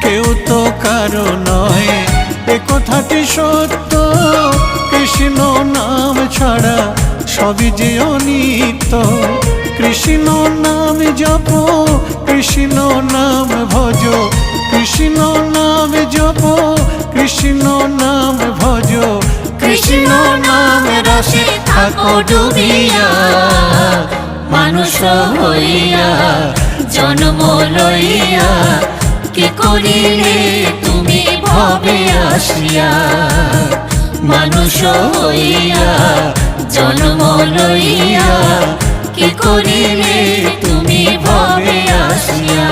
কেউ তো কারো নয়, এ কথাটি সত্য। কৃষ্ণ নাম ছাড়া সবই যে অনিত্য। কৃষ্ণ নাম জপ, কৃষ্ণ নাম ভজ, কৃষ্ণ নাম জপ, কৃষ্ণ নাম ভজ। কৃষ্ণ নাম রসে থাকো ডুবিয়া, মানুষ হইয়া জন্ম লইয়া কি করিলে তুমি ভবে আসিয়া। মানুষ হইয়া জন্ম লইয়া কি করিলে তুমি ভবে আসিয়া।